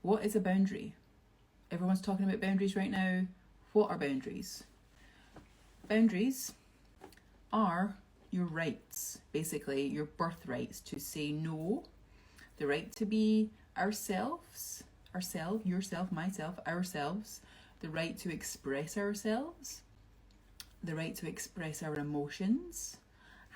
What is a boundary? Everyone's talking about boundaries right now. What are boundaries? Boundaries are your rights, basically your birthrights to say no, the right to be ourselves, yourself, myself, ourselves, the right to express ourselves, the right to express our emotions.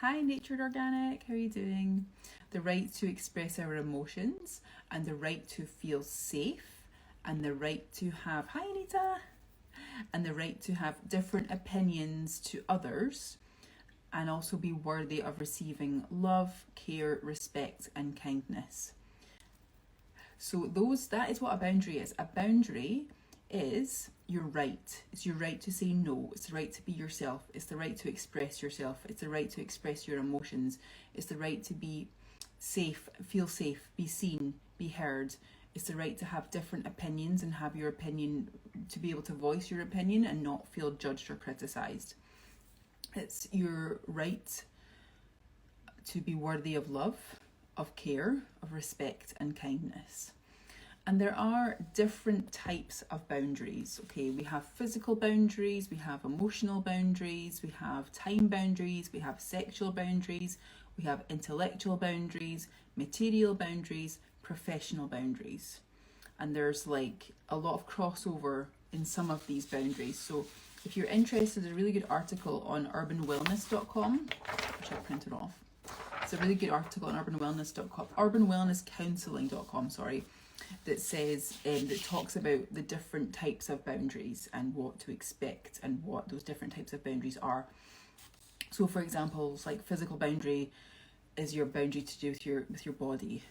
Hi, Natured Organic, how are you doing? The right to express our emotions and the right to feel safe and the right to have, hi Anita, and the right to have different opinions to others and also be worthy of receiving love, care, respect and kindness. So that is what a boundary is. A boundary is your right. It's your right to say no. It's the right to be yourself. It's the right to express yourself. It's the right to express your emotions. It's the right to be safe, feel safe, be seen, be heard. It's the right to have different opinions and have your opinion, to be able to voice your opinion and not feel judged or criticised. It's your right to be worthy of love, of care, of respect and kindness. And there are different types of boundaries. Okay, we have physical boundaries, we have emotional boundaries, we have time boundaries, we have sexual boundaries, we have intellectual boundaries, material boundaries, professional boundaries. And there's like a lot of crossover in some of these boundaries. So if you're interested, there's a really good article on urbanwellness.com, which I printed off. It's a really good article on urbanwellnesscounseling.com, that says, that talks about the different types of boundaries and what to expect and what those different types of boundaries are. So for example, like physical boundary is your boundary to do with your body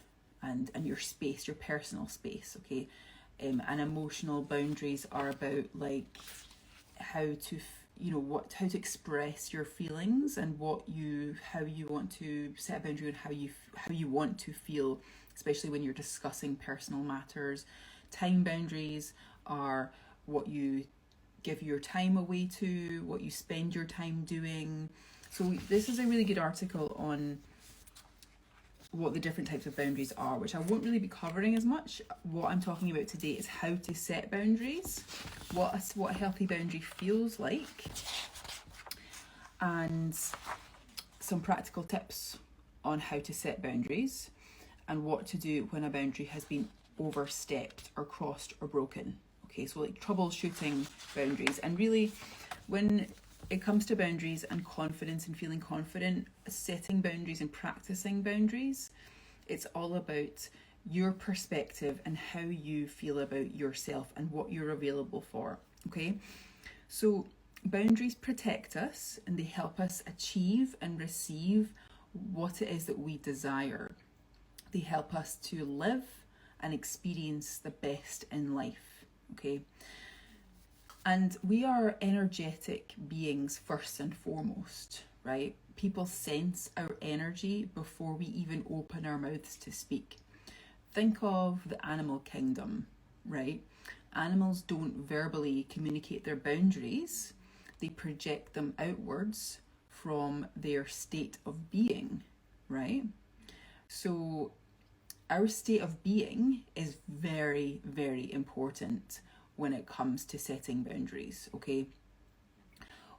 and your space, your personal space, okay? And emotional boundaries are about like how to how to express your feelings and how you want to set a boundary and how you want to feel, especially when you're discussing personal matters. Time boundaries are what you give your time away to, what you spend your time doing. So this is a really good article on what the different types of boundaries are, which I won't really be covering as much. What I'm talking about today is how to set boundaries, what a healthy boundary feels like, and some practical tips on how to set boundaries and what to do when a boundary has been overstepped or crossed or broken. Okay, so like troubleshooting boundaries. And really, when it comes to boundaries and confidence and feeling confident, setting boundaries and practicing boundaries, it's all about your perspective and how you feel about yourself and what you're available for, okay? So boundaries protect us and they help us achieve and receive what it is that we desire. They help us to live and experience the best in life, okay? And we are energetic beings first and foremost, right? People sense our energy before we even open our mouths to speak. Think of the animal kingdom, right? Animals don't verbally communicate their boundaries. They project them outwards from their state of being, right? So our state of being is very, very important when it comes to setting boundaries, okay?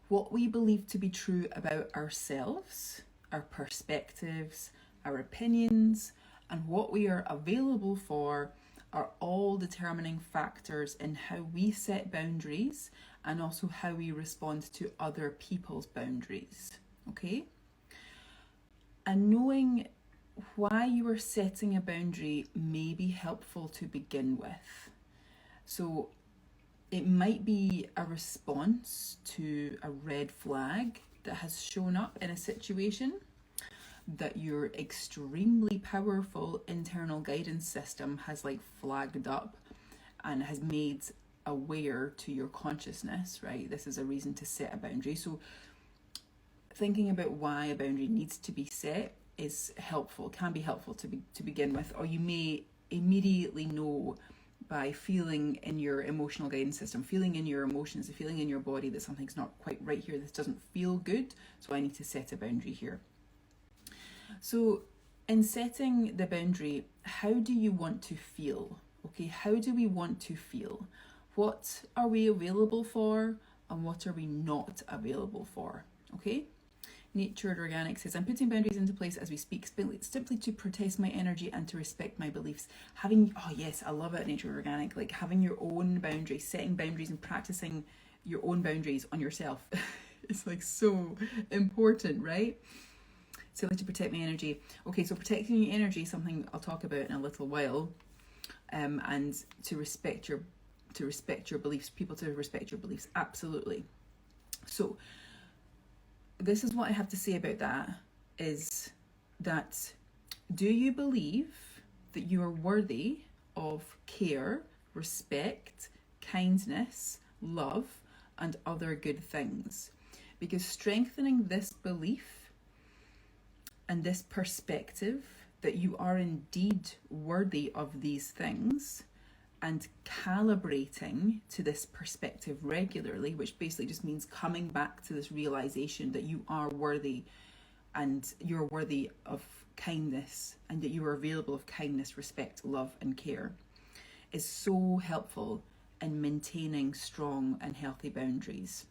What we believe to be true about ourselves, our perspectives, our opinions, and what we are available for are all determining factors in how we set boundaries and also how we respond to other people's boundaries, okay? And knowing why you are setting a boundary may be helpful to begin with. So it might be a response to a red flag that has shown up in a situation that your extremely powerful internal guidance system has like flagged up and has made aware to your consciousness, right? This is a reason to set a boundary. So thinking about why a boundary needs to be set is helpful, can be helpful to begin with, or you may immediately know by feeling in your emotional guidance system, feeling in your emotions, feeling in your body that something's not quite right here, this doesn't feel good, so I need to set a boundary here. So in setting the boundary, how do you want to feel? Okay, how do we want to feel? What are we available for and what are we not available for? Okay? Natured Organic says, I'm putting boundaries into place as we speak, simply to protect my energy and to respect my beliefs. Oh yes, I love it, Natured Organic. Like having your own boundaries, setting boundaries and practicing your own boundaries on yourself. It's like so important, right? Simply to protect my energy. Okay, so protecting your energy is something I'll talk about in a little while. And to respect your beliefs, people to respect your beliefs, absolutely. So this is what I have to say about that, is that do you believe that you are worthy of care, respect, kindness, love, and other good things? Because strengthening this belief and this perspective that you are indeed worthy of these things, and calibrating to this perspective regularly, which basically just means coming back to this realization that you are worthy and you're worthy of kindness and that you are available of kindness, respect, love, and care, is so helpful in maintaining strong and healthy boundaries.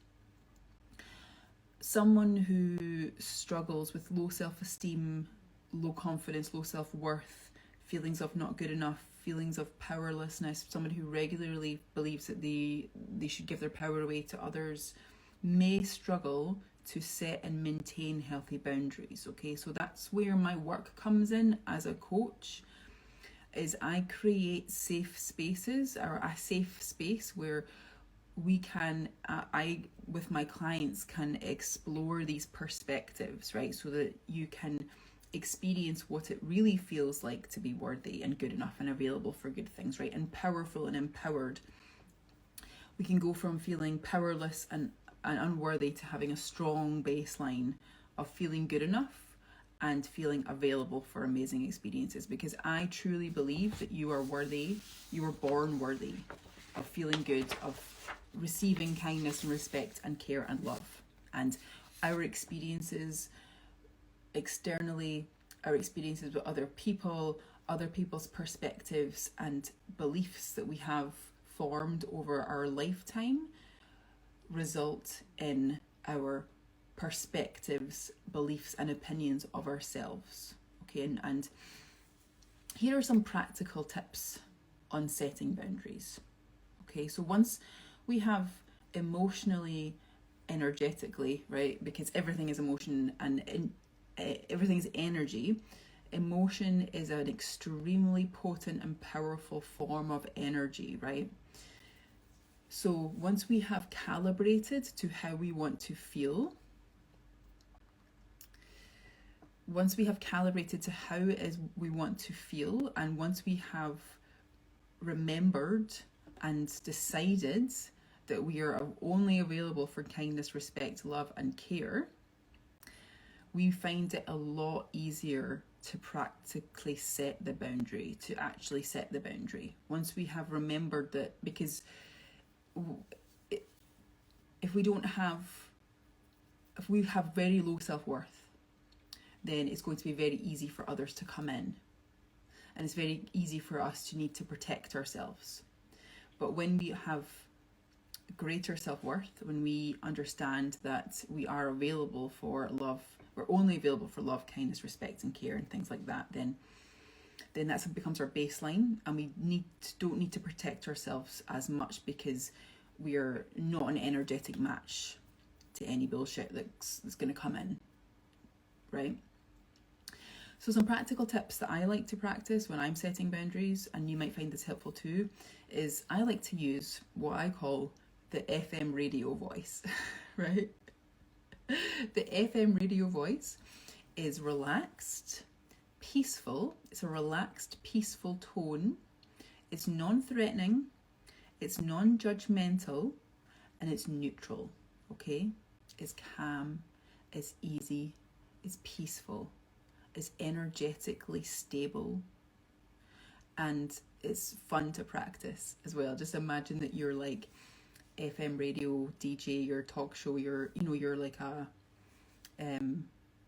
Someone who struggles with low self-esteem, low confidence, low self-worth, feelings of not good enough, feelings of powerlessness, someone who regularly believes that they should give their power away to others, may struggle to set and maintain healthy boundaries. Okay, so that's where my work comes in as a coach, is I create safe spaces, or a safe space where we can, I with my clients can explore these perspectives, right? So that you can experience what it really feels like to be worthy and good enough and available for good things, right? And powerful and empowered. We can go from feeling powerless and unworthy to having a strong baseline of feeling good enough and feeling available for amazing experiences, because I truly believe that you are worthy, you were born worthy of feeling good, of receiving kindness and respect and care and love. And our experiences externally, our experiences with other people, other people's perspectives and beliefs that we have formed over our lifetime result in our perspectives, beliefs and opinions of ourselves. Okay, and here are some practical tips on setting boundaries. Okay, so once we have emotionally, energetically, right, because everything is emotion and everything's energy. Emotion is an extremely potent and powerful form of energy, right? So once we have calibrated to how we want to feel, once we have calibrated to how it is we want to feel, and once we have remembered and decided that we are only available for kindness, respect, love, and care, we find it a lot easier to practically set the boundary, to actually set the boundary. Once we have remembered that, because if we have very low self-worth, then it's going to be very easy for others to come in. And it's very easy for us to need to protect ourselves. But when we have greater self-worth, when we understand that we are available for love, we're only available for love, kindness, respect and care and things like that, then that becomes our baseline, and we don't need to protect ourselves as much, because we're not an energetic match to any bullshit that's going to come in, right? So some practical tips that I like to practice when I'm setting boundaries, and you might find this helpful too, is I like to use what I call the FM radio voice, right? The FM radio voice is relaxed, peaceful. It's a relaxed, peaceful tone. It's non-threatening, it's non-judgmental, and it's neutral, okay? It's calm, it's easy, it's peaceful, it's energetically stable, and it's fun to practice as well. Just imagine that you're like FM radio DJ, your talk show, you're like a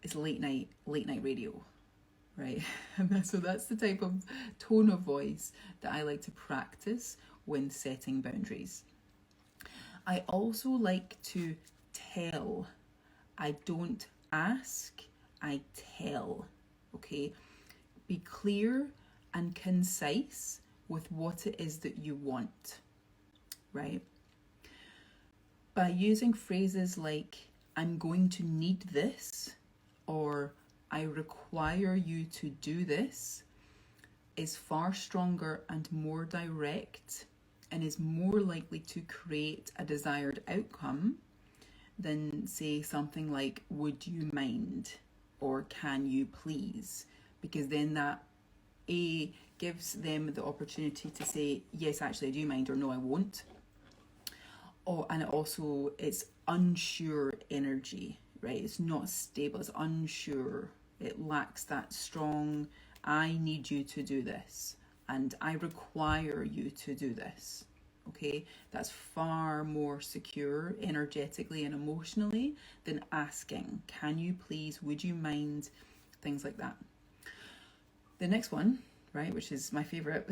it's late night radio, right? So that's the type of tone of voice that I like to practice when setting boundaries. I also like to tell. I don't ask, I tell. Okay? Be clear and concise with what it is that you want, right? By using phrases like, I'm going to need this, or I require you to do this, is far stronger and more direct and is more likely to create a desired outcome than, say, something like, would you mind, or can you please? Because then that gives them the opportunity to say, yes, actually I do mind, or no, I won't. And it's unsure energy, right? It's not stable, it's unsure. It lacks that strong, I need you to do this, and I require you to do this. Okay, that's far more secure energetically and emotionally than asking, can you please, would you mind, things like that. The next one, right, which is my favorite,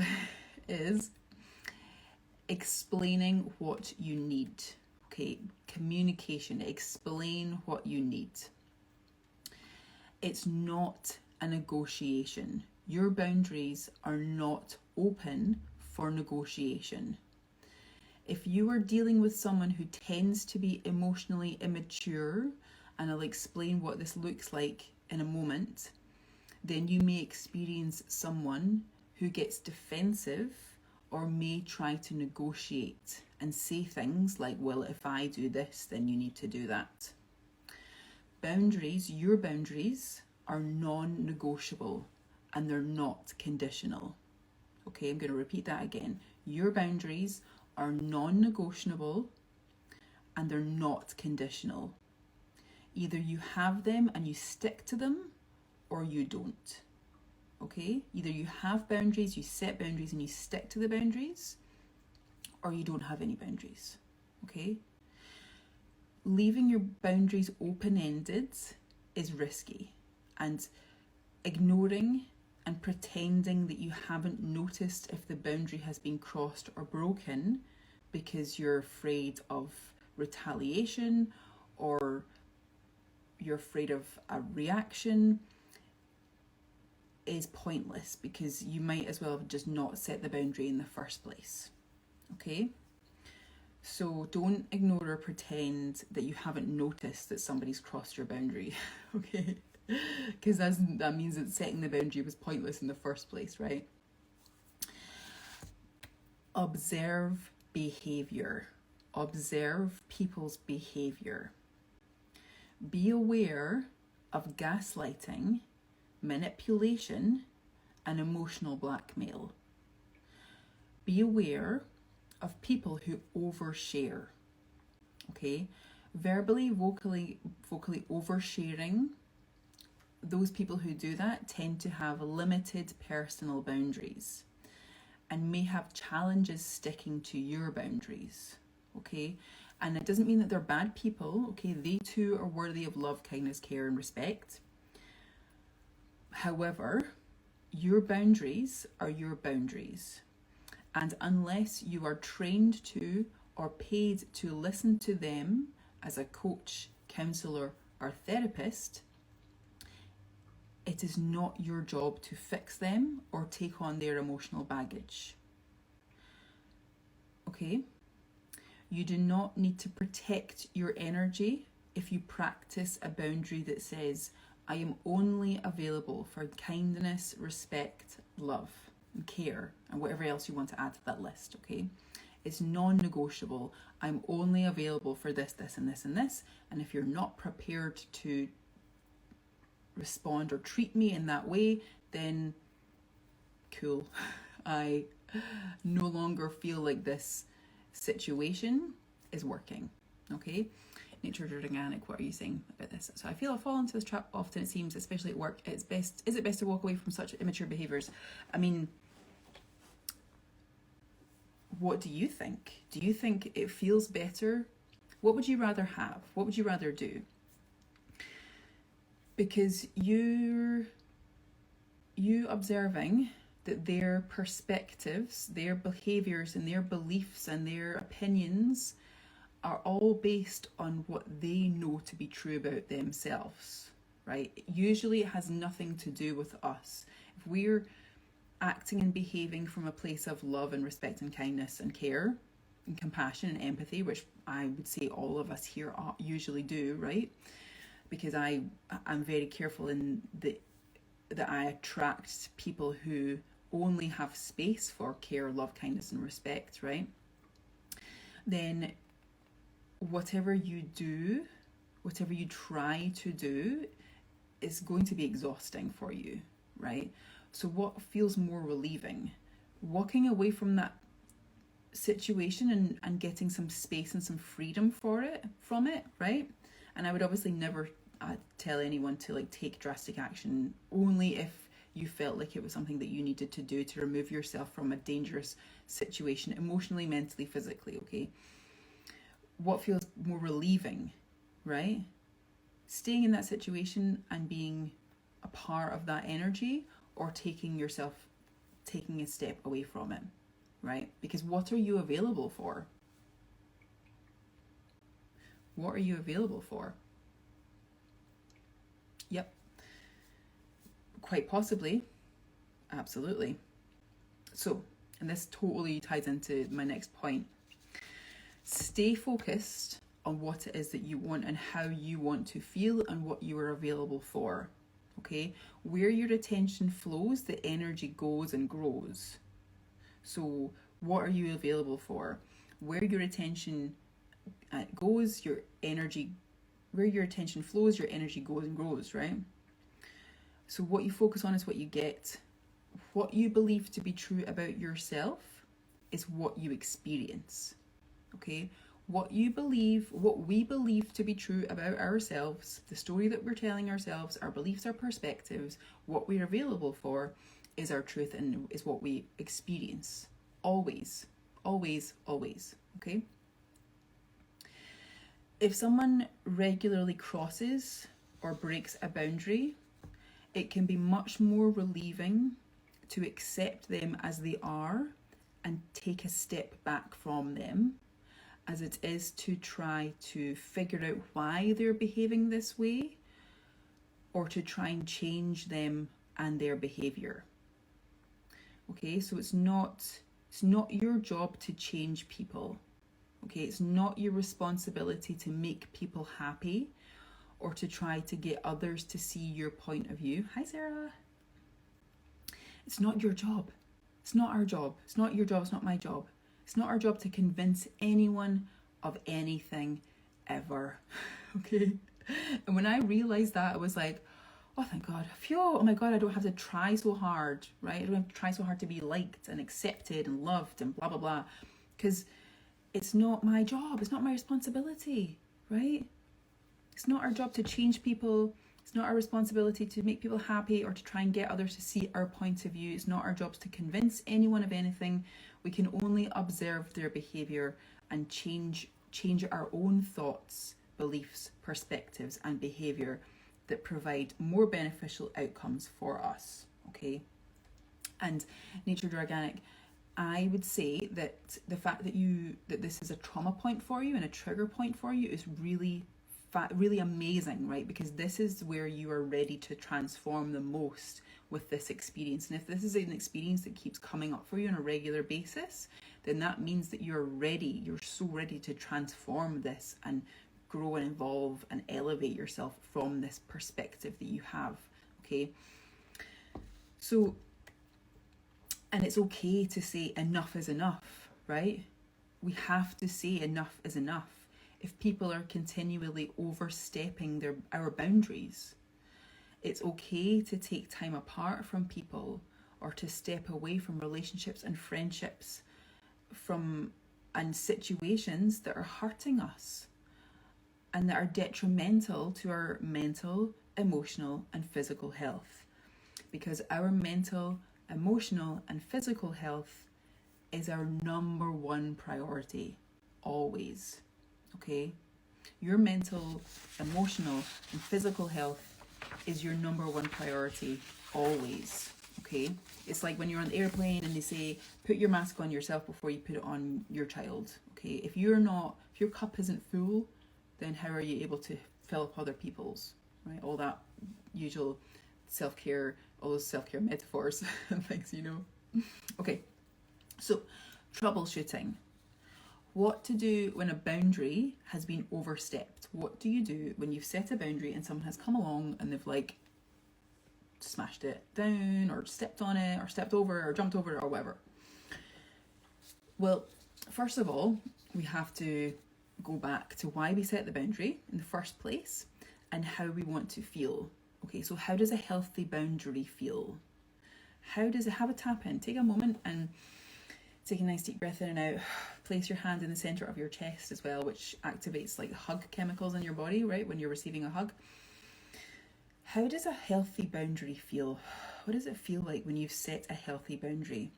is explaining what you need. Okay, communication, explain what you need. It's not a negotiation. Your boundaries are not open for negotiation. If you are dealing with someone who tends to be emotionally immature, and I'll explain what this looks like in a moment, then you may experience someone who gets defensive or may try to negotiate and say things like, well, if I do this, then you need to do that. Boundaries, your boundaries, are non-negotiable and they're not conditional. Okay, I'm going to repeat that again. Your boundaries are non-negotiable and they're not conditional. Either you have them and you stick to them, or you don't. Okay? Either you have boundaries, you set boundaries and you stick to the boundaries, or you don't have any boundaries. Okay? Leaving your boundaries open-ended is risky, and ignoring and pretending that you haven't noticed if the boundary has been crossed or broken because you're afraid of retaliation or you're afraid of a reaction is pointless, because you might as well have just not set the boundary in the first place. Okay? So don't ignore or pretend that you haven't noticed that somebody's crossed your boundary. Okay? Because that means that setting the boundary was pointless in the first place, right? Observe behavior. Observe people's behavior. Be aware of gaslighting, manipulation, and emotional blackmail. Be aware of people who overshare. Okay? Verbally, vocally oversharing. Those people who do that tend to have limited personal boundaries and may have challenges sticking to your boundaries. Okay? And it doesn't mean that they're bad people. Okay? They too are worthy of love, kindness, care, and respect. However, your boundaries are your boundaries. And unless you are trained to or paid to listen to them as a coach, counsellor, or therapist, it is not your job to fix them or take on their emotional baggage. Okay? You do not need to protect your energy if you practice a boundary that says, I am only available for kindness, respect, love, and care, and whatever else you want to add to that list, okay? It's non-negotiable. I'm only available for this, this, and this, and this. And if you're not prepared to respond or treat me in that way, then cool. I no longer feel like this situation is working, okay? Nature's organic, what are you saying about this? So I feel I fall into this trap often, it seems, especially at work. Is it best to walk away from such immature behaviours? I mean, what do you think? Do you think it feels better? What would you rather have? What would you rather do? Because you're you observing that their perspectives, their behaviors and their beliefs and their opinions are all based on what they know to be true about themselves, right? Usually it has nothing to do with us. If we're acting and behaving from a place of love and respect and kindness and care and compassion and empathy, which I would say all of us here usually do, right? Because I'm very careful in that I attract people who only have space for care, love, kindness and respect, right? Then whatever you do, whatever you try to do is going to be exhausting for you, right? So what feels more relieving? Walking away from that situation and getting some space and some freedom from it, right? And I would obviously never tell anyone to like take drastic action, only if you felt like it was something that you needed to do to remove yourself from a dangerous situation, emotionally, mentally, physically, okay? What feels more relieving, right? Staying in that situation and being a part of that energy, or taking a step away from it, right? Because what are you available for? What are you available for? Yep. Quite possibly. Absolutely. So, and this totally ties into my next point. Stay focused on what it is that you want and how you want to feel and what you are available for. Okay? Where your attention flows, the energy goes and grows. So, what are you available for? Where your attention goes, your energy, where your attention flows, your energy goes and grows, right? So what you focus on is what you get. What you believe to be true about yourself is what you experience. Okay? What we believe to be true about ourselves, the story that we're telling ourselves, our beliefs, our perspectives, what we're available for is our truth and is what we experience. Always, always, always. Okay? If someone regularly crosses or breaks a boundary, it can be much more relieving to accept them as they are and take a step back from them, as it is to try to figure out why they're behaving this way, or to try and change them and their behavior. Okay, so it's not your job to change people. Okay, it's not your responsibility to make people happy or to try to get others to see your point of view. Hi, Sarah. It's not your job. It's not our job. It's not your job. It's not my job. It's not our job to convince anyone of anything ever. Okay? And when I realized that, I was like, oh, thank God. Phew, oh my God, I don't have to try so hard, right? I don't have to try so hard to be liked and accepted and loved and blah, blah, blah. Because it's not my job. It's not my responsibility, right? It's not our job to change people. It's not our responsibility to make people happy or to try and get others to see our point of view. It's not our jobs to convince anyone of anything. We can only observe their behavior and change our own thoughts, beliefs, perspectives, and behavior that provide more beneficial outcomes for us. Okay? And Natured Organic, I would say that the fact that this is a trauma point for you and a trigger point for you is really amazing, right? Because this is where you are ready to transform the most with this experience. And if this is an experience that keeps coming up for you on a regular basis, then that means that you're so ready to transform this and grow and evolve and elevate yourself from this perspective that you have. Okay, so, and it's okay to say enough is enough, right? We have to say enough is enough if people are continually overstepping our boundaries. It's okay to take time apart from people or to step away from relationships and friendships and situations that are hurting us and that are detrimental to our mental, emotional, and physical health. Because our mental, emotional, and physical health is our number one priority, always. Okay? Your mental, emotional, and physical health is your number one priority, always. okay? It's like when you're on the airplane and they say, put your mask on yourself before you put it on your child, okay? If your cup isn't full, then how are you able to fill up other people's, right? All that usual self-care, all those self-care metaphors and things, you know? Okay, so troubleshooting. What to do when a boundary has been overstepped? What do you do when you've set a boundary and someone has come along and they've like smashed it down or stepped on it or stepped over or jumped over it or whatever? Well, first of all, we have to go back to why we set the boundary in the first place and how we want to feel. Okay, so how does a healthy boundary feel? How does it have a tap in? Take a moment and take a nice deep breath in and out. Place your hand in the center of your chest as well, which activates like hug chemicals in your body, right? When you're receiving a hug. How does a healthy boundary feel? What does it feel like when you've set a healthy boundary?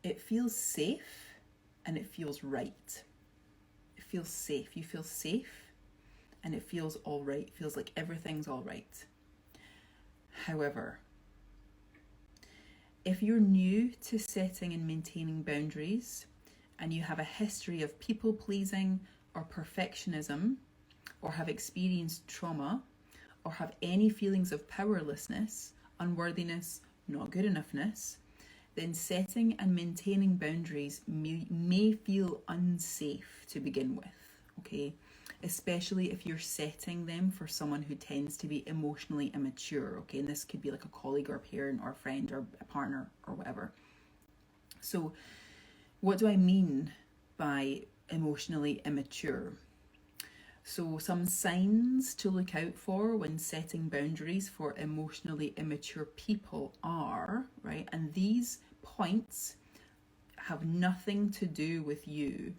It feels safe and it feels right. It feels safe. You feel safe and it feels all right. It feels like everything's all right. However, if you're new to setting and maintaining boundaries and you have a history of people pleasing or perfectionism, or have experienced trauma, or have any feelings of powerlessness, unworthiness, not good enoughness, then setting and maintaining boundaries may feel unsafe to begin with, okay? Especially if you're setting them for someone who tends to be emotionally immature, okay? And this could be like a colleague or a parent or a friend or a partner or whatever. So what do I mean by emotionally immature? So some signs to look out for when setting boundaries for emotionally immature people are, right? And these points have nothing to do with you.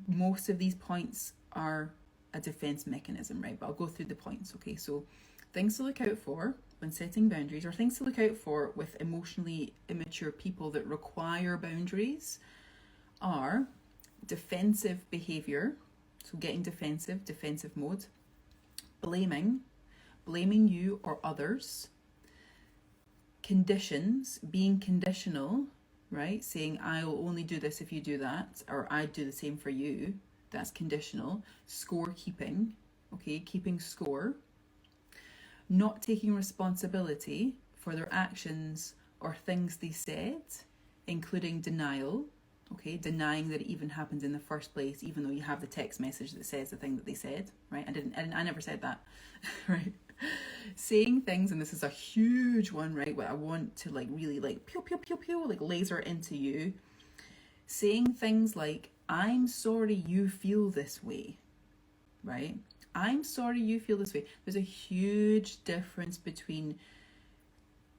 Most of these points are a defense mechanism, right? But I'll go through the points, okay? So things to look out for when setting boundaries, or things to look out for with emotionally immature people that require boundaries, are defensive behavior. So getting defensive mode, blaming you or others, conditions, being conditional, right? Saying, I'll only do this if you do that, or I do the same for you. That's conditional. Score keeping, okay? Keeping score. Not taking responsibility for their actions or things they said, including denial, okay? Denying that it even happened in the first place, even though you have the text message that says the thing that they said, right? I never said that, right? Saying things, and this is a huge one, right? What I want to like really like pew pew pew pew like laser into you. Saying things like, I'm sorry you feel this way, right? I'm sorry you feel this way. There's a huge difference between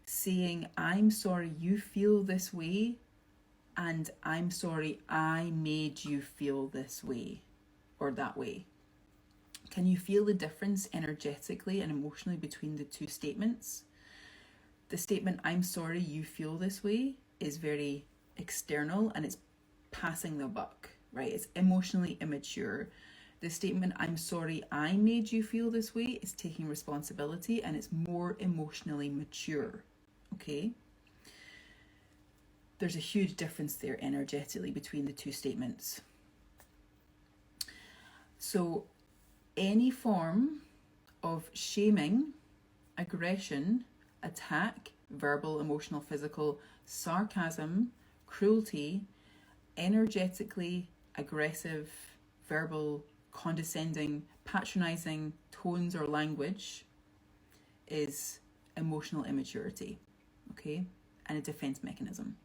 saying, I'm sorry you feel this way, and I'm sorry I made you feel this way or that way. Can you feel the difference energetically and emotionally between the two statements? The statement, I'm sorry you feel this way, is very external and it's passing the buck, right? It's emotionally immature. The statement, I'm sorry I made you feel this way, is taking responsibility and it's more emotionally mature, okay? There's a huge difference there energetically between the two statements. So any form of shaming, aggression, attack, verbal, emotional, physical, sarcasm, cruelty, energetically aggressive, verbal, condescending, patronizing tones or language is emotional immaturity, okay? And a defense mechanism.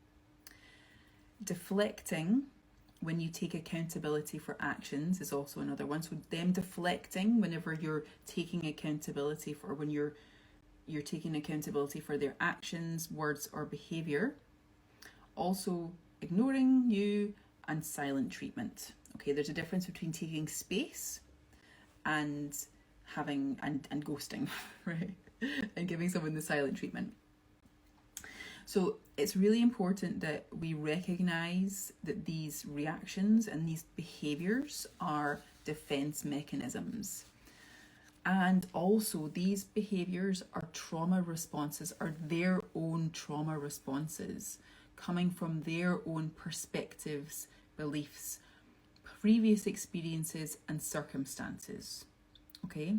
Deflecting when you take accountability for actions is also another one. So them deflecting whenever you're taking accountability for, when you're taking accountability for their actions, words or behavior. Also ignoring you and silent treatment. Okay, there's a difference between taking space and having and ghosting, right? And giving someone the silent treatment. So it's really important that we recognize that these reactions and these behaviors are defense mechanisms. And also, these behaviors are trauma responses, are their own trauma responses, coming from their own perspectives, beliefs, previous experiences, and circumstances. Okay?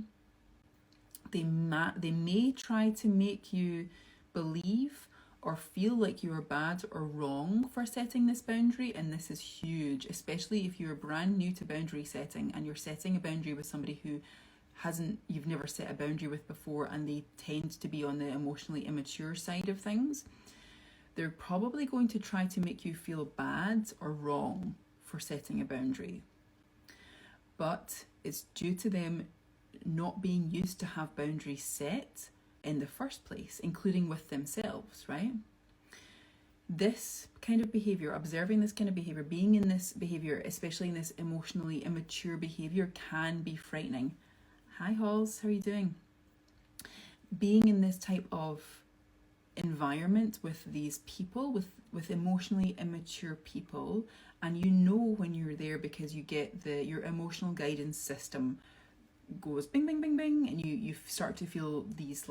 They may try to make you believe or feel like you are bad or wrong for setting this boundary, and this is huge, especially if you're brand new to boundary setting and you're setting a boundary with somebody who you've never set a boundary with before, and they tend to be on the emotionally immature side of things. They're probably going to try to make you feel bad or wrong for setting a boundary, but it's due to them not being used to have boundaries set in the first place, including with themselves, right? This kind of behavior, observing this kind of behavior, being in this behavior, especially in this emotionally immature behavior, can be frightening. Hi Halls, how are you doing? Being in this type of environment with these people, with emotionally immature people, and you know when you're there because you get your emotional guidance system goes bing bing bing bing, and you start to feel these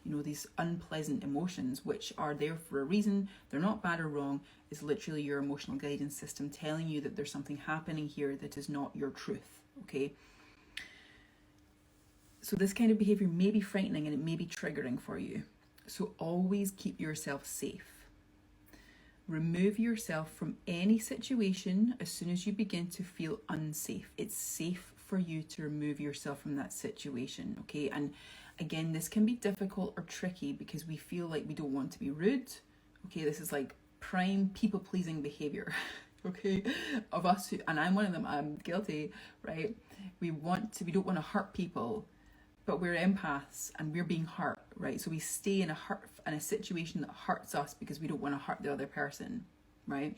these unpleasant emotions, which are there for a reason. They're not bad or wrong. It's literally your emotional guidance system telling you that there's something happening here that is not your truth. Okay, so this kind of behavior may be frightening and it may be triggering for you. So always keep yourself safe. Remove yourself from any situation as soon as you begin to feel unsafe. It's safe for you to remove yourself from that situation, okay? And again, this can be difficult or tricky because we feel like we don't want to be rude, okay? This is like prime people-pleasing behavior, okay? Of us, and I'm one of them, I'm guilty, right? We don't want to hurt people, but we're empaths and we're being hurt, right? So we stay in a situation that hurts us because we don't want to hurt the other person, right?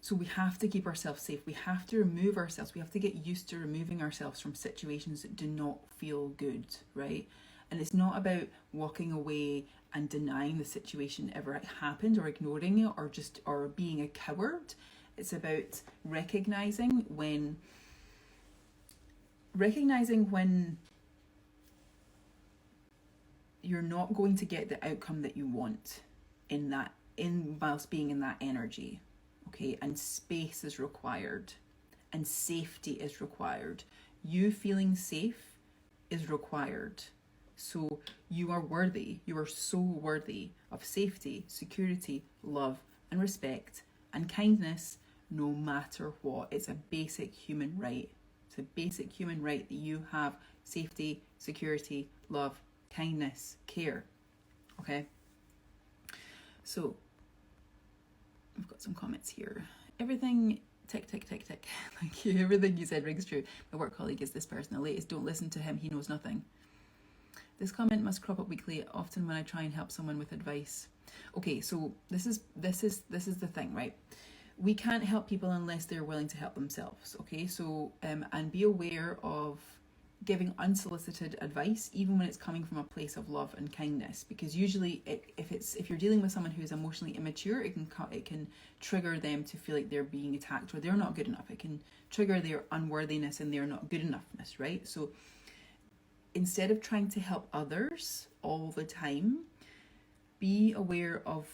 So we have to keep ourselves safe. We have to remove ourselves. We have to get used to removing ourselves from situations that do not feel good, right? And it's not about walking away and denying the situation ever happened or ignoring it or being a coward. It's about recognizing when you're not going to get the outcome that you want whilst being in that energy, okay? And space is required, and safety is required. You feeling safe is required. So you are worthy. You are so worthy of safety, security, love, and respect, and kindness, no matter what. It's a basic human right. It's a basic human right that you have safety, security, love, kindness, care. Okay? So, I've got some comments here. Everything, tick, tick, tick, tick. Thank you. Everything you said rings true. My work colleague is this person. The latest, don't listen to him. He knows nothing. This comment must crop up weekly, often when I try and help someone with advice. Okay, so this is the thing, right? We can't help people unless they're willing to help themselves, okay? So, and be aware of giving unsolicited advice, even when it's coming from a place of love and kindness, because usually if you're dealing with someone who is emotionally immature, it can trigger them to feel like they're being attacked or they're not good enough. It can trigger their unworthiness and their not good enoughness, right? So instead of trying to help others all the time, be aware of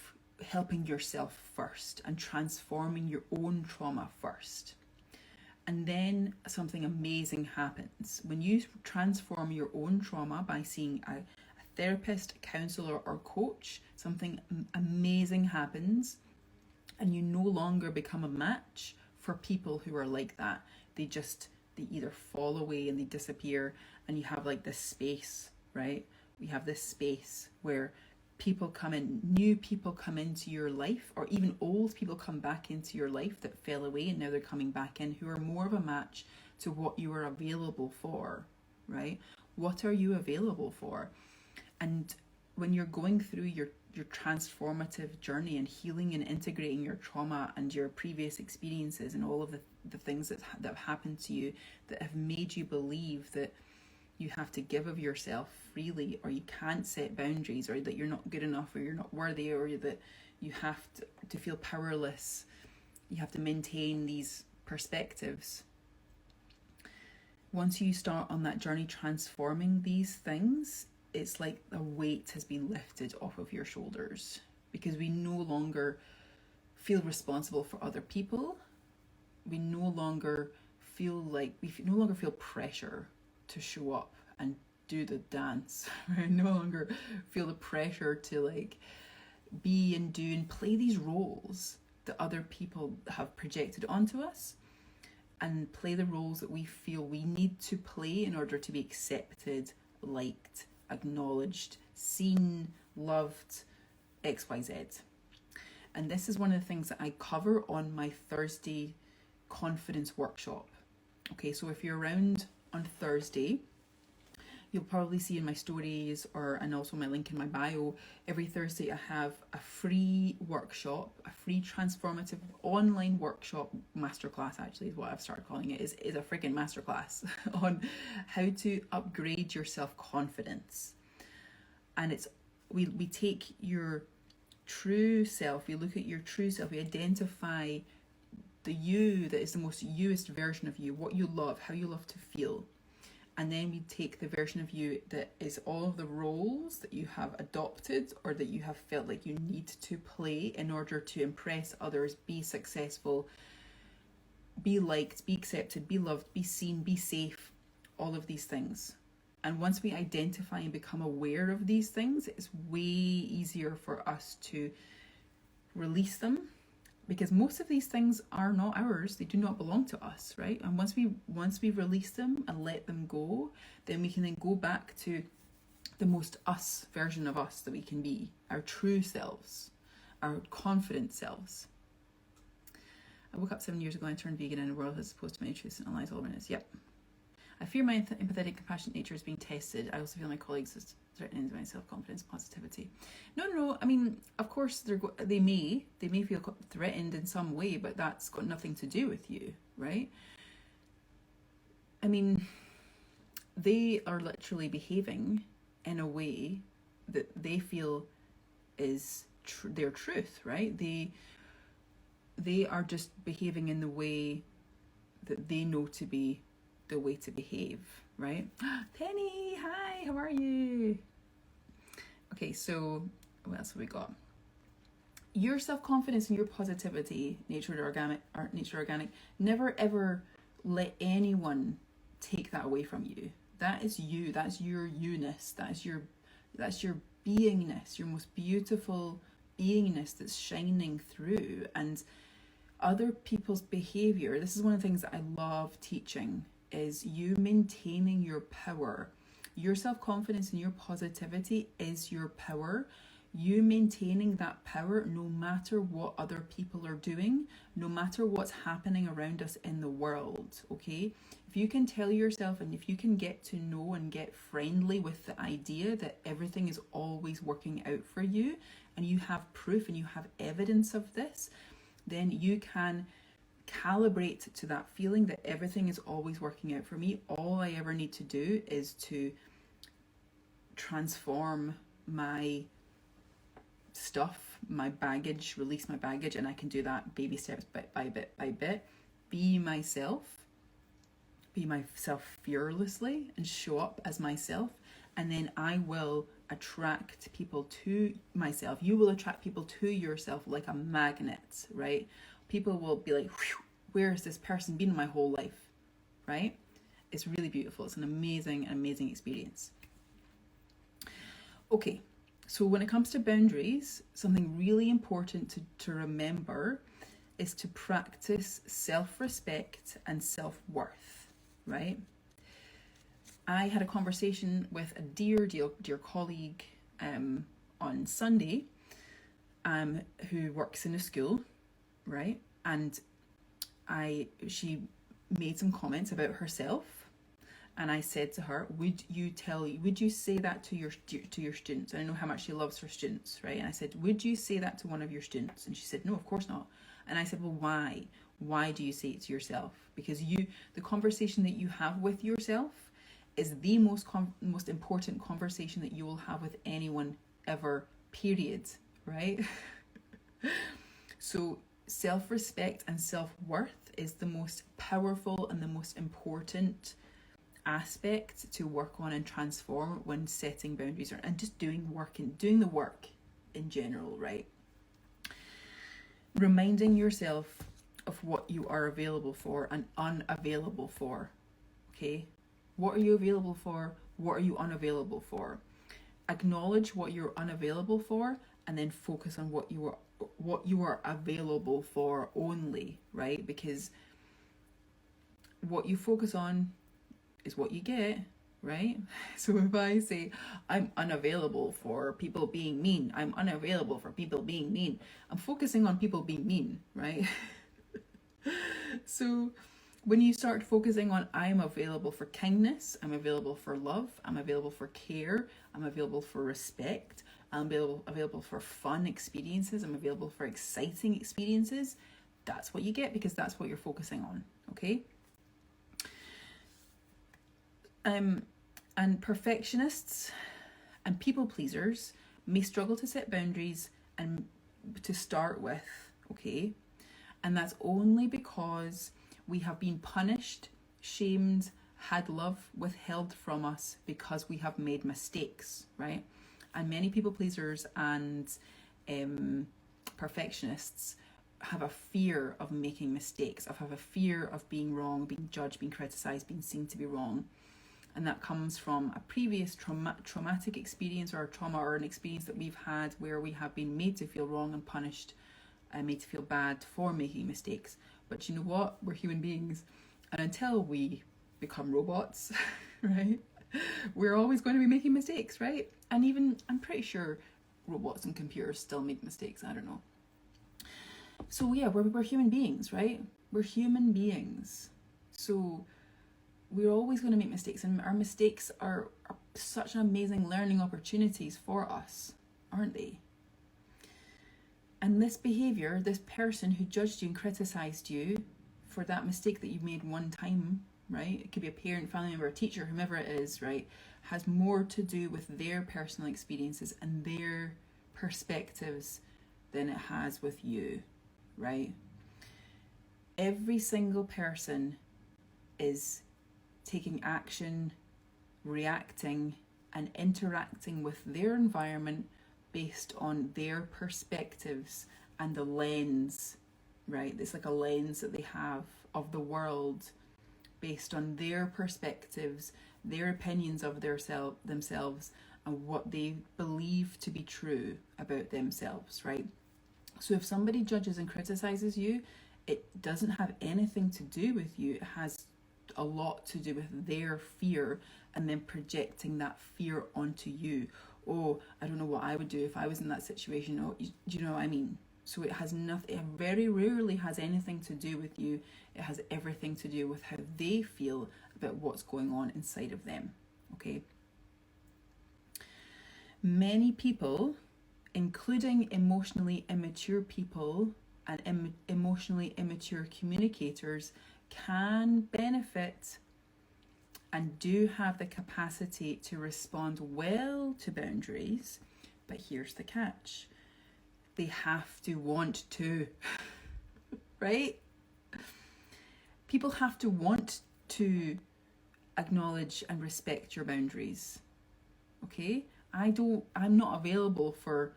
helping yourself first and transforming your own trauma first. And then something amazing happens. When you transform your own trauma by seeing a therapist, a counselor, or coach, something amazing happens, and you no longer become a match for people who are like that. They either fall away and they disappear, and you have like this space, right? We have this space where new people come into your life, or even old people come back into your life that fell away and now they're coming back in, who are more of a match to what you are available for, right? What are you available for? And when you're going through your transformative journey and healing and integrating your trauma and your previous experiences and all of the things that have happened to you that have made you believe that you have to give of yourself freely, or you can't set boundaries, or that you're not good enough, or you're not worthy, or that you have to feel powerless, you have to maintain these perspectives. once you start on that journey transforming these things, it's like a weight has been lifted off of your shoulders, because we no longer feel responsible for other people. We no longer feel pressure to show up and do the dance. We no longer feel the pressure to like be and do and play these roles that other people have projected onto us, and play the roles that we feel we need to play in order to be accepted, liked, acknowledged, seen, loved, XYZ. And this is one of the things that I cover on my Thursday confidence workshop. Okay, so if you're around on Thursday, you'll probably see in my stories and also my link in my bio, every Thursday I have a free workshop, a free transformative online workshop, masterclass actually is what I've started calling it, is a freaking masterclass on how to upgrade your self-confidence. And we take your true self, we look at your true self, we identify the you that is the most youest version of you, what you love, how you love to feel. And then we take the version of you that is all of the roles that you have adopted or that you have felt like you need to play in order to impress others, be successful, be liked, be accepted, be loved, be seen, be safe, all of these things. And once we identify and become aware of these things, it's way easier for us to release them, because most of these things are not ours. They do not belong to us, right? And once we release them and let them go, then we can then go back to the most us version of us that we can be, our true selves, our confident selves. I woke up 7 years ago and I turned vegan, and the world has exposed many truths and lies all around us. Yep. I fear my empathetic, compassionate nature is being tested. I also feel my colleagues as threatening to my self-confidence, positivity. No. I mean, of course, they may feel threatened in some way, but that's got nothing to do with you, right? I mean, they are literally behaving in a way that they feel is their truth, right? They are just behaving in the way that they know to be the way to behave, right? Penny, hi, how are you? Okay, so what else have we got? Your self-confidence and your positivity, nature organic, never ever let anyone take that away from you. That is you, that's your you-ness, that's your beingness, your most beautiful beingness that's shining through. And other people's behavior, this is one of the things that I love teaching, is you maintaining your power. Your self-confidence and your positivity is your power. You maintaining that power no matter what other people are doing, no matter what's happening around us in the world, okay? If you can tell yourself, and if you can get to know and get friendly with the idea that everything is always working out for you, and you have proof and you have evidence of this, then you can calibrate to that feeling that everything is always working out for me. All I ever need to do is to transform my stuff, my baggage, release my baggage, and I can do that baby steps, bit by bit. Be myself fearlessly, and show up as myself, and then I will attract people to myself. You will attract people to yourself like a magnet, right? People will be like, where has this person been my whole life, right? It's really beautiful. It's an amazing experience. Okay, so when it comes to boundaries, something really important to remember is to practice self-respect and self-worth, right? I had a conversation with a dear colleague on Sunday who works in a school, right? And she made some comments about herself, and I said to her, would you say that to your students? And I know how much she loves her students, right? And I said, would you say that to one of your students? And she said, no, of course not. And I said, well, why do you say it to yourself? Because the conversation that you have with yourself is the most important conversation that you will have with anyone ever, period, right? So self-respect and self-worth is the most powerful and the most important aspect to work on and transform when setting boundaries and just doing the work in general, right? Reminding yourself of what you are available for and unavailable for. Okay? What are you available for? What are you unavailable for? Acknowledge what you're unavailable for, and then focus on what you are available for only, right? Because what you focus on is what you get, right? So if I say I'm unavailable for people being mean, I'm unavailable for people being mean, I'm focusing on people being mean, right? So when you start focusing on I'm available for kindness, I'm available for love, I'm available for care, I'm available for respect, I'm available for fun experiences, I'm available for exciting experiences, that's what you get, because that's what you're focusing on, okay? And perfectionists and people pleasers may struggle to set boundaries and to start with, okay? And that's only because we have been punished, shamed, had love withheld from us because we have made mistakes, right? And many people pleasers and perfectionists have a fear of making mistakes, have a fear of being wrong, being judged, being criticized, being seen to be wrong. And that comes from a previous traumatic experience or a trauma or an experience that we've had where we have been made to feel wrong and punished and made to feel bad for making mistakes. But you know what? We're human beings. And until we become robots, right? We're always going to be making mistakes, right? And even, I'm pretty sure robots and computers still make mistakes. I don't know. So yeah, we're human beings, right? We're human beings. So we're always going to make mistakes, and our mistakes are such an amazing learning opportunities for us, aren't they? And this behavior, this person who judged you and criticized you for that mistake that you made one time, right? It could be a parent, family member, a teacher, whomever it is, right? Has more to do with their personal experiences and their perspectives than it has with you, right? Every single person is taking action, reacting, and interacting with their environment based on their perspectives and the lens, right? It's like a lens that they have of the world based on their perspectives, their opinions of themselves, and what they believe to be true about themselves, right? So if somebody judges and criticizes you, it doesn't have anything to do with you. It has a lot to do with their fear and then projecting that fear onto you. Oh, I don't know what I would do if I was in that situation. Oh, do you know what I mean? So it has nothing, it very rarely has anything to do with you. It has everything to do with how they feel about what's going on inside of them, okay? Many people, including emotionally immature people and emotionally immature communicators, can benefit and do have the capacity to respond well to boundaries, but here's the catch. They have to want to, right? People have to want to acknowledge and respect your boundaries, okay? I'm not available for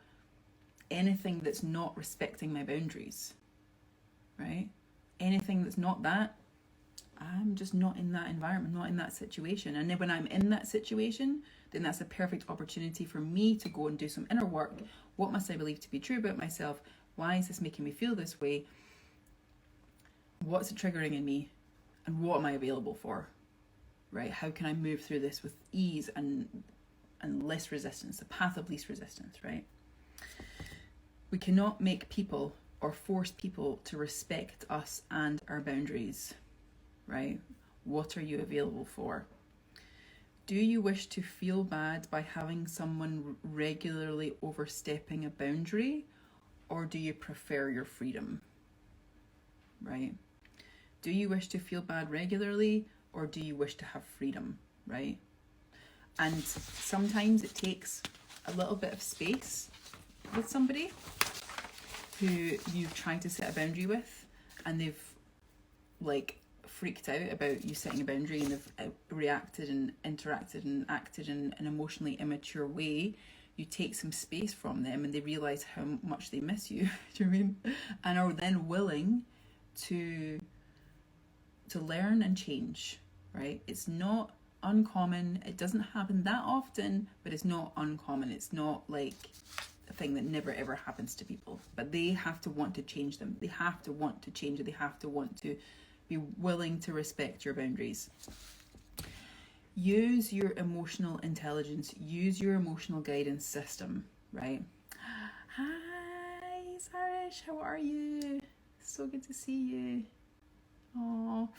anything that's not respecting my boundaries, right? Anything that's not that, I'm just not in that environment, not in that situation. And then when I'm in that situation, then that's a perfect opportunity for me to go and do some inner work. What must I believe to be true about myself? Why is this making me feel this way? What's it triggering in me? And what am I available for? Right? How can I move through this with ease and less resistance, the path of least resistance, right? We cannot make people or force people to respect us and our boundaries, right? What are you available for? Do you wish to feel bad by having someone regularly overstepping a boundary, or do you prefer your freedom, right? Do you wish to feel bad regularly, or do you wish to have freedom, right? And sometimes it takes a little bit of space with somebody who you've tried to set a boundary with, and they've like freaked out about you setting a boundary and they've reacted and interacted and acted in an emotionally immature way, you take some space from them and they realise how much they miss you, do you know what I mean? And are then willing to learn and change, right? It's not uncommon. It doesn't happen that often, but it's not uncommon. It's not like a thing that never ever happens to people. But they have to want to change them. They have to want to change it. They have to want to be willing to respect your boundaries. Use your emotional intelligence. Use your emotional guidance system, right? Hi, Sarish. How are you? So good to see you. Oh,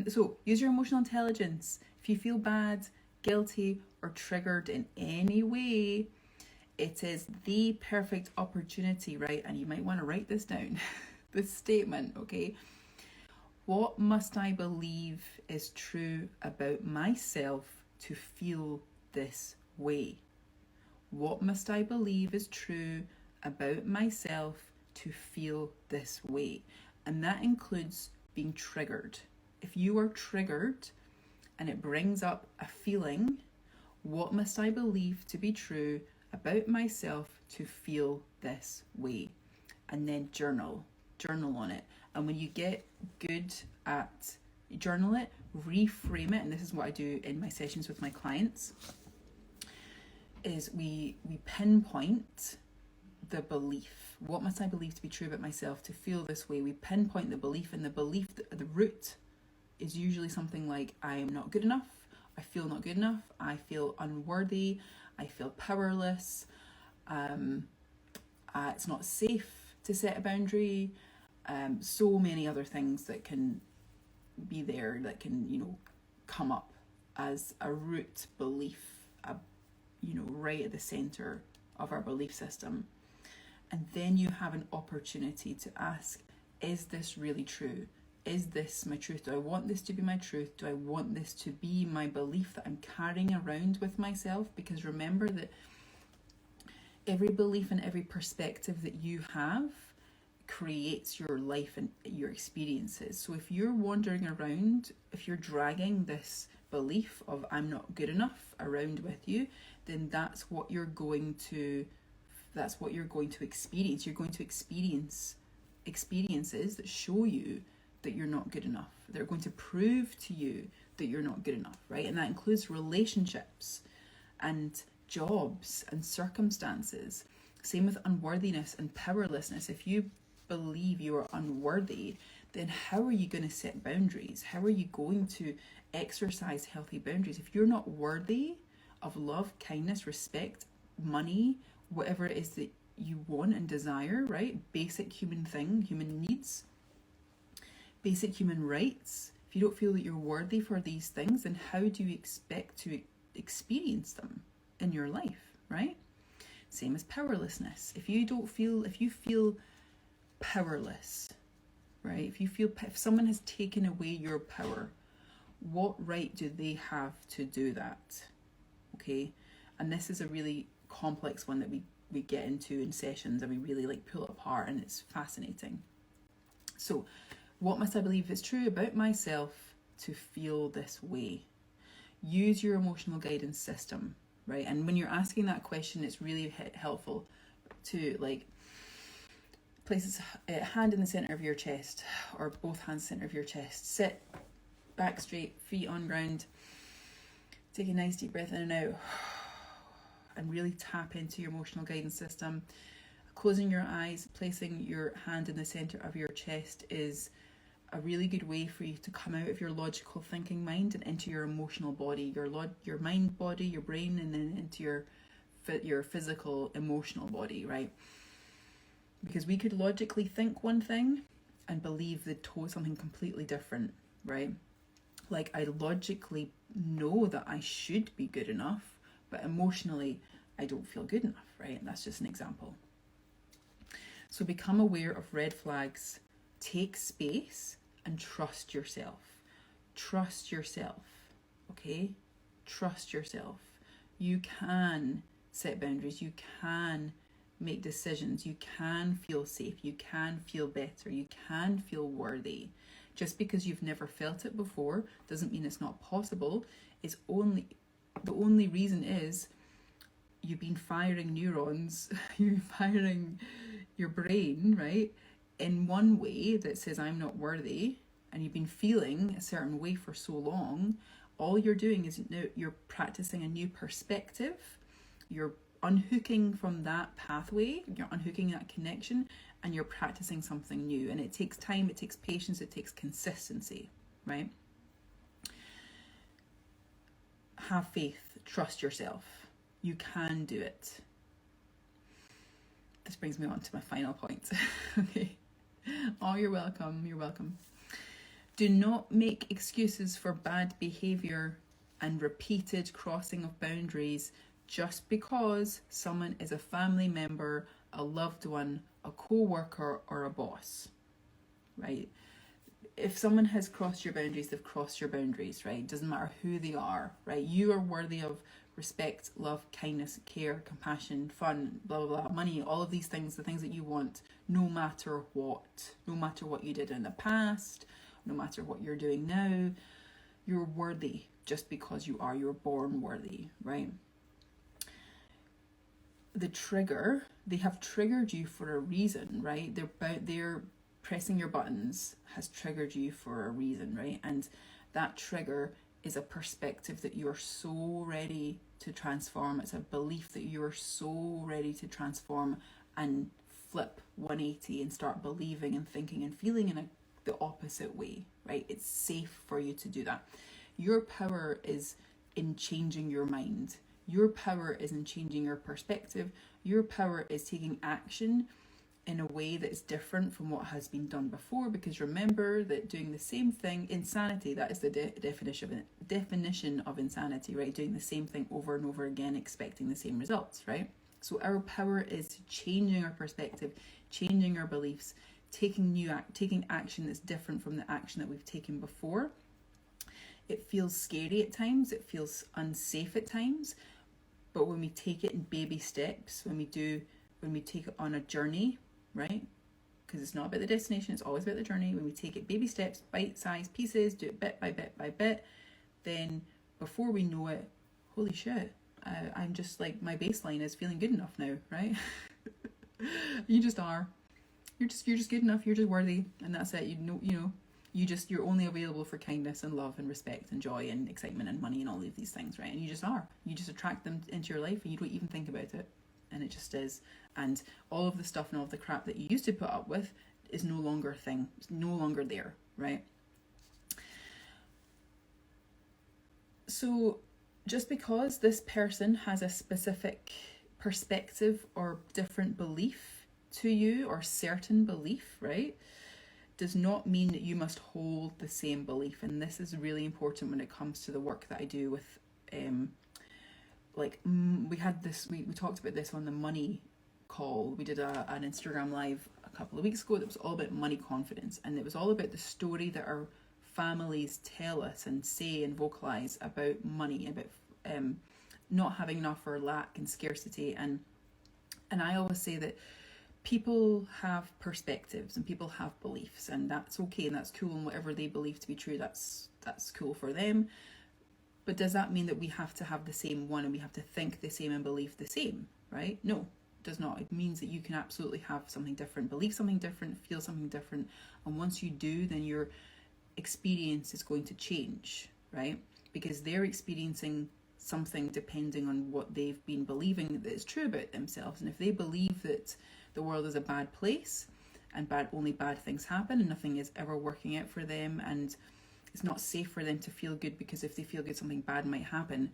so use your emotional intelligence. If you feel bad, guilty, or triggered in any way, it is the perfect opportunity, right? And you might want to write this down, this statement, okay? What must I believe is true about myself to feel this way? What must I believe is true about myself to feel this way? And that includes being triggered. If you are triggered and it brings up a feeling, what must I believe to be true about myself to feel this way? And then journal on it. And when you get good at journal it, reframe it, and this is what I do in my sessions with my clients, is we pinpoint the belief. What must I believe to be true about myself to feel this way? We pinpoint the belief, and the belief, the root is usually something like, I am not good enough, I feel not good enough, I feel unworthy, I feel powerless, it's not safe to set a boundary, so many other things that can be there that can, come up as a root belief, right at the center of our belief system. And then you have an opportunity to ask, is this really true? Is this my truth? Do I want this to be my truth? Do I want this to be my belief that I'm carrying around with myself? Because remember that every belief and every perspective that you have creates your life and your experiences. So if you're wandering around, if you're dragging this belief of I'm not good enough around with you, then that's what you're going to experience. You're going to experience experiences that show you that you're not good enough. They're going to prove to you that you're not good enough, right? And that includes relationships and jobs and circumstances. Same with unworthiness and powerlessness. If you believe you are unworthy, then how are you going to set boundaries? How are you going to exercise healthy boundaries? If you're not worthy of love, kindness, respect, money, whatever it is that you want and desire, right? Basic human needs, basic human rights. If you don't feel that you're worthy for these things, then how do you expect to experience them in your life, right? Same as powerlessness. If you feel powerless, right? If someone has taken away your power, what right do they have to do that? Okay? And this is a really complex one that we get into in sessions, and we really pull it apart, and it's fascinating. So, what must I believe is true about myself to feel this way? Use your emotional guidance system, right? And when you're asking that question, it's really helpful to place a hand in the center of your chest, or both hands in the center of your chest. Sit back straight, feet on ground. Take a nice deep breath in and out, and really tap into your emotional guidance system. Closing your eyes, placing your hand in the center of your chest is a really good way for you to come out of your logical thinking mind and into your emotional body, your mind body, your brain, and then into your physical emotional body, right? Because we could logically think one thing and believe something completely different, right? Like, I logically know that I should be good enough, but emotionally I don't feel good enough, right? And that's just an example. So become aware of red flags, take space, and trust yourself. Trust yourself, okay? Trust yourself. You can set boundaries. You can make decisions. You can feel safe. You can feel better. You can feel worthy. Just because you've never felt it before doesn't mean it's not possible. The only reason is you've been firing neurons, you're firing your brain, right, in one way that says I'm not worthy, and you've been feeling a certain way for so long. All you're doing is now you're practicing a new perspective. You're unhooking from that pathway, you're unhooking that connection, and you're practicing something new. And it takes time, it takes patience, it takes consistency, right? Have faith, trust yourself. You can do it. This brings me on to my final point. Okay. Oh, you're welcome. You're welcome. Do not make excuses for bad behavior and repeated crossing of boundaries just because someone is a family member, a loved one, a co-worker, or a boss, right? If someone has crossed your boundaries, they've crossed your boundaries, right? Doesn't matter who they are, right? You are worthy of respect, love, kindness, care, compassion, fun, blah, blah, blah, money, all of these things, the things that you want, no matter what you did in the past, no matter what you're doing now, you're worthy just because you're born worthy, right? The trigger, they have triggered you for a reason, right? They're pressing your buttons has triggered you for a reason, right? And that trigger is a perspective that you're so ready to transform. It's a belief that you're so ready to transform and flip 180 and start believing and thinking and feeling in the opposite way, right? It's safe for you to do that. Your power is in changing your mind. Your power is in changing your perspective. Your power is taking action in a way that is different from what has been done before, because remember that doing the same thing, insanity, that is the definition of insanity, right? Doing the same thing over and over again, expecting the same results, right? So our power is changing our perspective, changing our beliefs, taking action that's different from the action that we've taken before. It feels scary at times, it feels unsafe at times, but when we take it in baby steps, when we take it on a journey, right? Because it's not about the destination, it's always about the journey. When we take it baby steps, bite-sized pieces, do it bit by bit by bit, then before we know it, holy shit, I'm just like, my baseline is feeling good enough now, right? You just are. You're just good enough. You're just worthy, and that's it. You're only available for kindness and love and respect and joy and excitement and money and all of these things, right? And you just are. You just attract them into your life, and you don't even think about it. And it just is. And all of the stuff and all of the crap that you used to put up with is no longer a thing. It's no longer there, right? So just because this person has a specific perspective or different belief to you, or certain belief, right, does not mean that you must hold the same belief. And this is really important when it comes to the work that I do with we talked about this on the money call. We did an Instagram live a couple of weeks ago that was all about money confidence, and it was all about the story that our families tell us and say and vocalize about money, about not having enough or lack and scarcity. And I always say that people have perspectives and people have beliefs, and that's okay and that's cool, and whatever they believe to be true, that's cool for them. But does that mean that we have to have the same one and we have to think the same and believe the same, right? No, it does not. It means that you can absolutely have something different, believe something different, feel something different. And once you do, then your experience is going to change, right? Because they're experiencing something depending on what they've been believing that is true about themselves. And if they believe that the world is a bad place and only bad things happen and nothing is ever working out for them, and it's not safe for them to feel good because if they feel good, something bad might happen.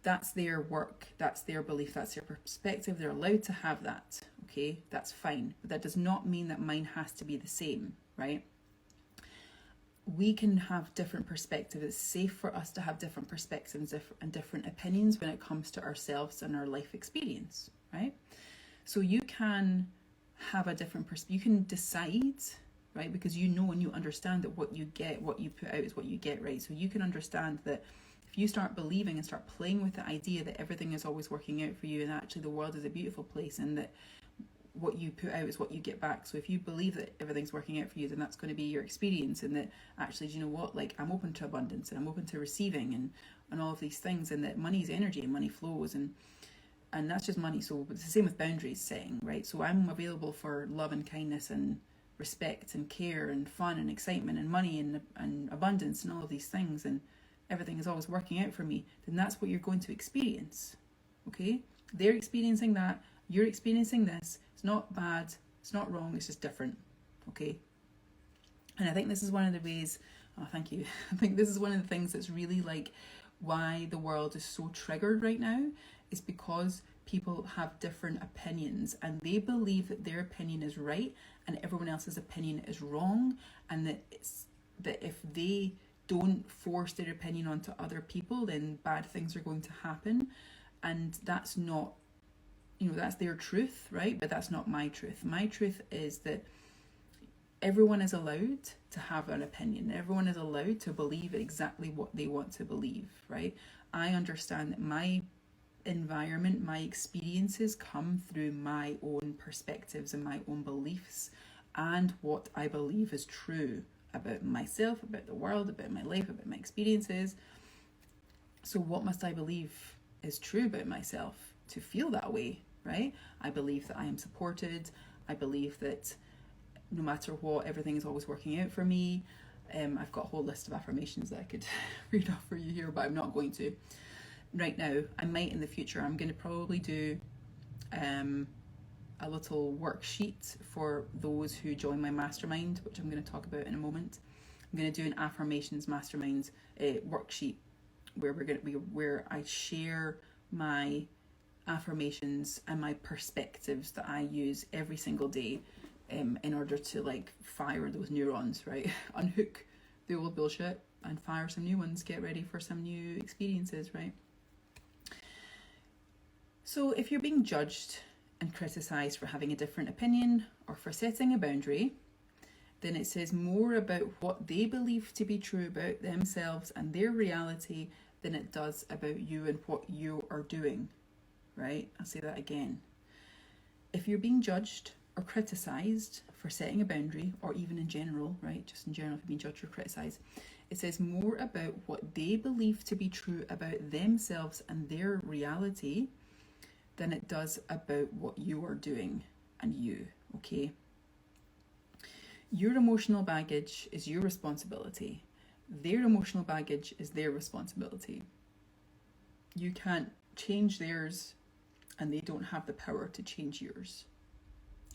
That's their work, that's their belief, that's their perspective. They're allowed to have that, okay? That's fine. But that does not mean that mine has to be the same, right? We can have different perspectives. It's safe for us to have different perspectives and different opinions when it comes to ourselves and our life experience, right? So you can have a different perspective. You can decide, right? Because you know and you understand that what you get, what you put out is what you get, right? So you can understand that if you start believing and start playing with the idea that everything is always working out for you and actually the world is a beautiful place and that what you put out is what you get back. So if you believe that everything's working out for you, then that's going to be your experience, and that actually, do you know what, like, I'm open to abundance and I'm open to receiving and all of these things, and that money is energy and money flows, and that's just money. So it's the same with boundaries setting, right? So I'm available for love and kindness and respect and care and fun and excitement and money and abundance and all of these things, and everything is always working out for me. Then that's what you're going to experience. Okay, they're experiencing that, you're experiencing this. It's not bad, it's not wrong, it's just different. Okay, and I think this is one of the ways, oh thank you, I think this is one of the things that's really like why the world is so triggered right now, is because people have different opinions and they believe that their opinion is right and everyone else's opinion is wrong, and that if they don't force their opinion onto other people, then bad things are going to happen. And that's not, that's their truth, right? But that's not my truth. My truth is that everyone is allowed to have an opinion. Everyone is allowed to believe exactly what they want to believe, right? I understand that my environment, my experiences come through my own perspectives and my own beliefs and what I believe is true about myself, about the world, about my life, about my experiences. So what must I believe is true about myself to feel that way, right? I believe that I am supported. I believe that no matter what, everything is always working out for me. I've got a whole list of affirmations that I could read off for you here, but I'm not going to right now. I might in the future. I'm going to probably do a little worksheet for those who join my mastermind, which I'm going to talk about in a moment. I'm going to do an affirmations mastermind worksheet where I share my affirmations and my perspectives that I use every single day in order to like fire those neurons, right? Unhook the old bullshit and fire some new ones. Get ready for some new experiences, right? So if you're being judged and criticized for having a different opinion or for setting a boundary, then it says more about what they believe to be true about themselves and their reality than it does about you and what you are doing, right? I'll say that again. If you're being judged or criticized for setting a boundary, or even in general, right? Just in general, if you're being judged or criticized, it says more about what they believe to be true about themselves and their reality than it does about what you are doing and you, okay? Your emotional baggage is your responsibility. Their emotional baggage is their responsibility. You can't change theirs, and they don't have the power to change yours.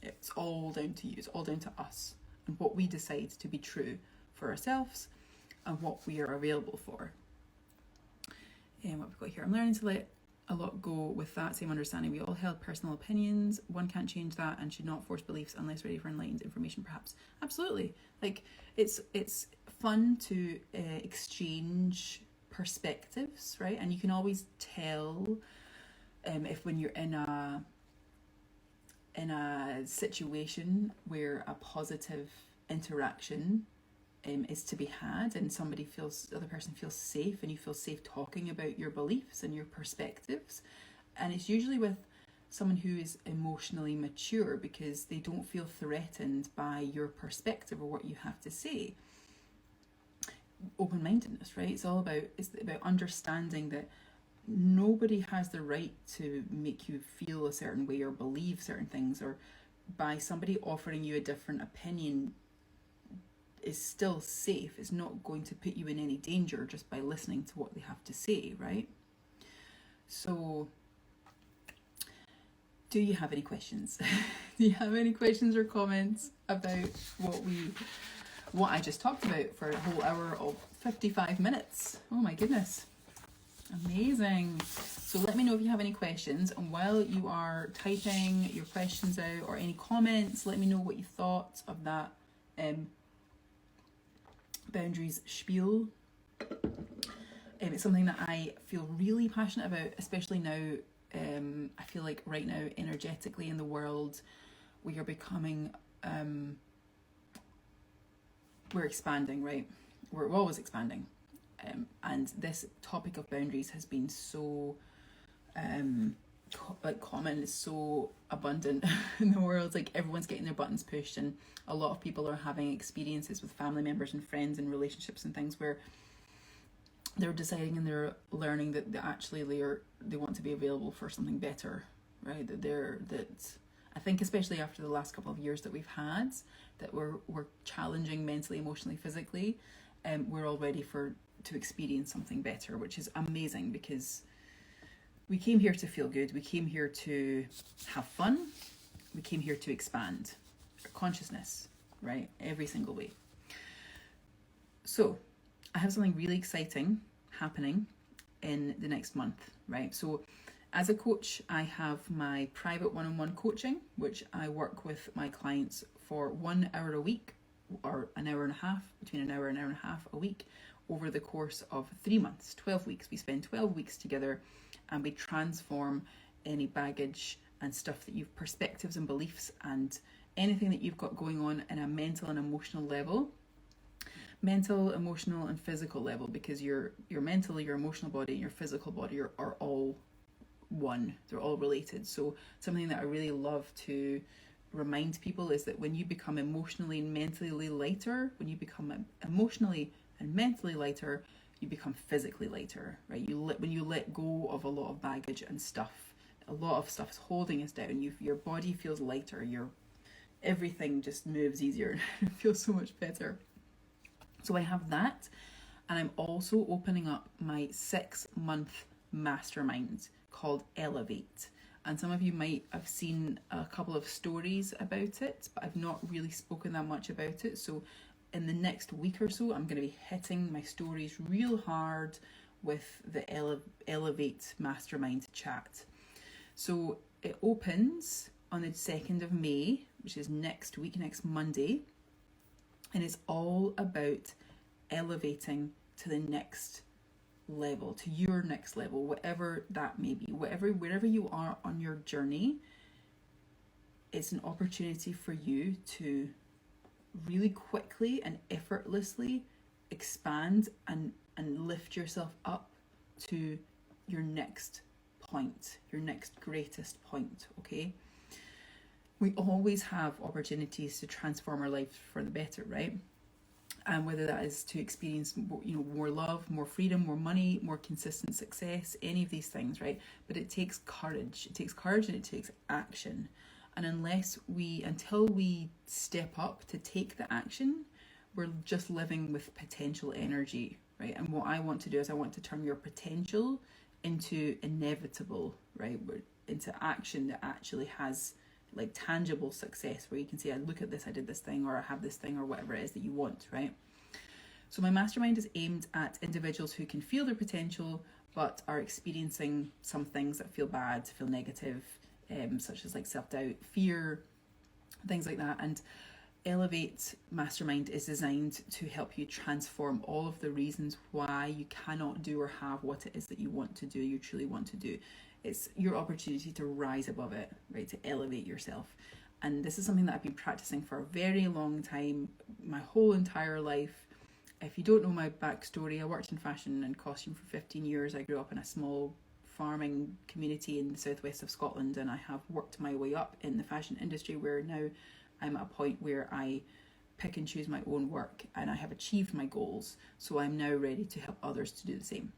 It's all down to you. It's all down to us and what we decide to be true for ourselves and what we are available for. And what we've got here, I'm learning to let a lot go with that same understanding. We all held personal opinions. One can't change that and should not force beliefs unless ready for enlightened information, perhaps. Absolutely. Like, it's fun to exchange perspectives, right? And you can always tell if when you're in a situation where a positive interaction is to be had, and the other person feels safe, and you feel safe talking about your beliefs and your perspectives. And it's usually with someone who is emotionally mature, because they don't feel threatened by your perspective or what you have to say. Open-mindedness, right? It's about understanding that nobody has the right to make you feel a certain way or believe certain things, or by somebody offering you a different opinion is still safe. It's not going to put you in any danger just by listening to what they have to say, right? So, do you have any questions? Do you have any questions or comments about what I just talked about for a whole hour of 55 minutes? Oh my goodness. Amazing. So let me know if you have any questions, and while you are typing your questions out or any comments, let me know what you thought of that boundaries spiel. It's something that I feel really passionate about, especially now. I feel like right now, energetically in the world, we are becoming, we're expanding, right? We're always expanding. And this topic of boundaries has been so common, it's so abundant in the world. Like everyone's getting their buttons pushed, and a lot of people are having experiences with family members and friends and relationships and things where they're deciding and they're learning that actually they want to be available for something better, right? That I think especially after the last couple of years that we've had, that we're challenging mentally, emotionally, physically, we're all ready to experience something better, which is amazing, because we came here to feel good, we came here to have fun, we came here to expand our consciousness, right? Every single way. So I have something really exciting happening in the next month, right? So as a coach, I have my private one-on-one coaching, which I work with my clients for 1 hour a week, or an hour and a half, between an hour and a half a week, over the course of 3 months, 12 weeks. We spend 12 weeks together and we transform any baggage and stuff that you've, perspectives and beliefs and anything that you've got going on in a mental and emotional level. Mental, emotional and physical level, because your mental, your emotional body and your physical body are all one. They're all related. So something that I really love to remind people is that when you become emotionally and mentally lighter, when you become emotionally and mentally lighter, you become physically lighter, right? When you let go of a lot of baggage and stuff, a lot of stuff is holding us down. Your body feels lighter. Everything just moves easier. It feels so much better. So I have that, and I'm also opening up my 6-month mastermind called Elevate. And some of you might have seen a couple of stories about it, but I've not really spoken that much about it. So in the next week or so, I'm going to be hitting my stories real hard with the Elevate Mastermind chat. So it opens on the 2nd of May, which is next week, next Monday. And it's all about elevating to the next level, to your next level, whatever that may be, wherever you are on your journey. It's an opportunity for you to really quickly and effortlessly expand and lift yourself up to your next point, your next greatest point, okay? We always have opportunities to transform our lives for the better, right? And whether that is to experience, more love, more freedom, more money, more consistent success, any of these things, right? But it takes courage. It takes courage and it takes action. And until we step up to take the action, we're just living with potential energy, right? And what I want to do is I want to turn your potential into inevitable, right? Into action that actually has like tangible success, where you can say, I look at this, I did this thing, or I have this thing, or whatever it is that you want, right? So my mastermind is aimed at individuals who can feel their potential but are experiencing some things that feel bad, feel negative, such as like self-doubt, fear, things like that. And Elevate Mastermind is designed to help you transform all of the reasons why you cannot do or have what it is that you want to do, you truly want to do. It's your opportunity to rise above it, right? To elevate yourself. And this is something that I've been practicing for a very long time, my whole entire life. If you don't know my backstory, I worked in fashion and costume for 15 years. I grew up in a small farming community in the southwest of Scotland, and I have worked my way up in the fashion industry, where now I'm at a point where I pick and choose my own work and I have achieved my goals. So I'm now ready to help others to do the same.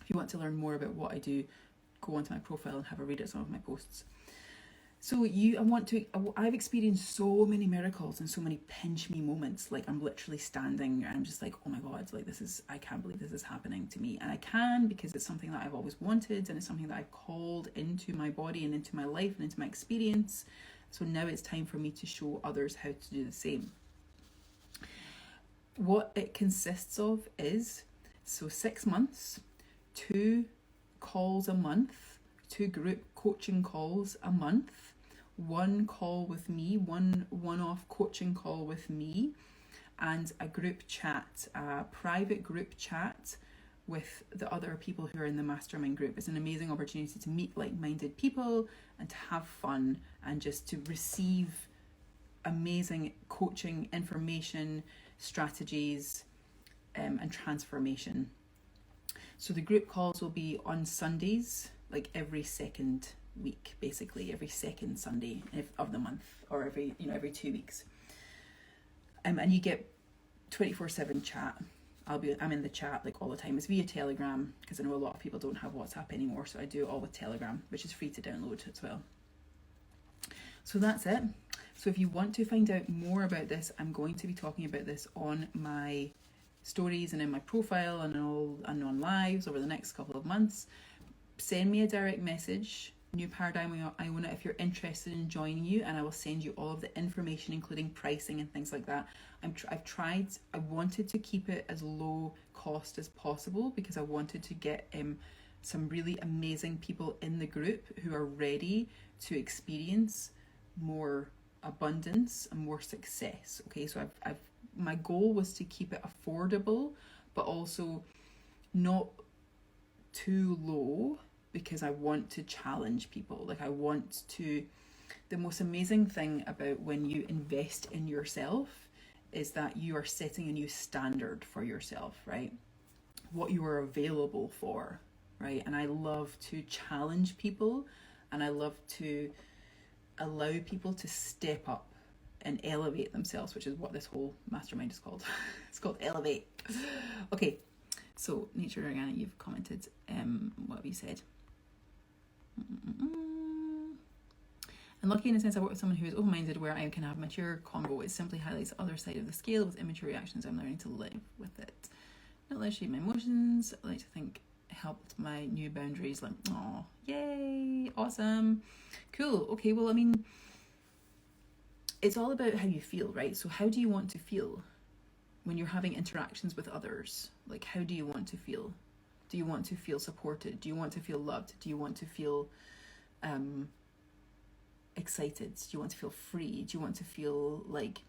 If you want to learn more about what I do, go onto my profile and have a read at some of my posts. So I've experienced so many miracles and so many pinch me moments. Like I'm literally standing and I'm just like, oh my God, like I can't believe this is happening to me. And I can, because it's something that I've always wanted, and it's something that I've called into my body and into my life and into my experience. So now it's time for me to show others how to do the same. What it consists of is, 6 months, 2 calls a month, 2 group coaching calls a month, 1 call with me, one-off coaching call with me, and a group chat, a private group chat with the other people who are in the mastermind group. It's an amazing opportunity to meet like-minded people and to have fun and just to receive amazing coaching, information, strategies, and transformation. So the group calls will be on Sundays, like every second week, basically every second Sunday of the month, or every 2 weeks. And you get 24/7 chat. I'm in the chat like all the time. It's via Telegram, because I know a lot of people don't have WhatsApp anymore, so I do it all with Telegram, which is free to download as well. So that's it. So if you want to find out more about this, I'm going to be talking about this on my stories and in my profile and on lives over the next couple of months. Send me a direct message, New Paradigm Iona, if you're interested in joining you, and I will send you all of the information, including pricing and things like that. I wanted to keep it as low cost as possible, because I wanted to get some really amazing people in the group who are ready to experience more abundance and more success. Okay, so my goal was to keep it affordable, but also not too low, because I want to challenge people. Like, the most amazing thing about when you invest in yourself is that you are setting a new standard for yourself, right? What you are available for, right? And I love to challenge people, and I love to allow people to step up and elevate themselves, which is what this whole mastermind is called. It's called Elevate. Okay, so Nature Organic, you've commented. What have you said? And lucky in a sense, I work with someone who is open-minded, where I can have mature convo. It simply highlights the other side of the scale. With immature reactions, I'm learning to live with it. Not let shape my emotions. I like to think helped my new boundaries. Like, oh, yay, awesome, cool. Okay, well, I mean, it's all about how you feel, right? So how do you want to feel when you're having interactions with others? Like, how do you want to feel? Do you want to feel supported? Do you want to feel loved? Do you want to feel excited? Do you want to feel free? Do you want to feel like,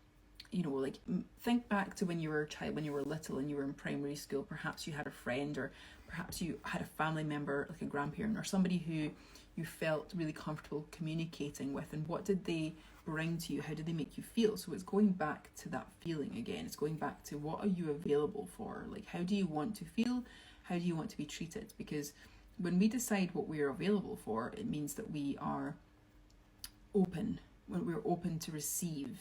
think back to when you were a child, when you were little and you were in primary school. Perhaps you had a friend, or perhaps you had a family member, like a grandparent or somebody who you felt really comfortable communicating with, and what did they bring to you? How did they make you feel? So it's going back to that feeling again. It's going back to, what are you available for? Like, how do you want to feel? How do you want to be treated? Because when we decide what we are available for, it means that we are open, when we're open to receive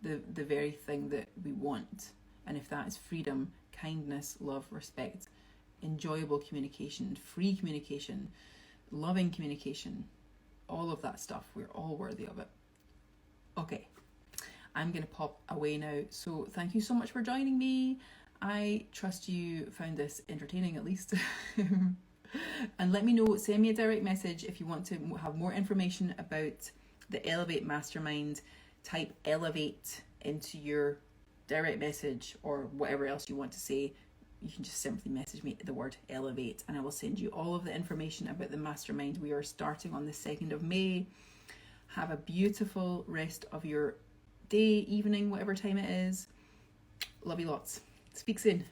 the very thing that we want. And if that is freedom, kindness, love, respect, enjoyable communication, free communication, loving communication, all of that stuff, we're all worthy of it. Okay, I'm going to pop away now. So thank you so much for joining me. I trust you found this entertaining, at least. And let me know, send me a direct message if you want to have more information about the Elevate Mastermind. Type Elevate into your direct message, or whatever else you want to say. You can just simply message me the word Elevate, and I will send you all of the information about the mastermind. We are starting on the 2nd of May. Have a beautiful rest of your day, evening, whatever time it is. Love you lots. Speak soon.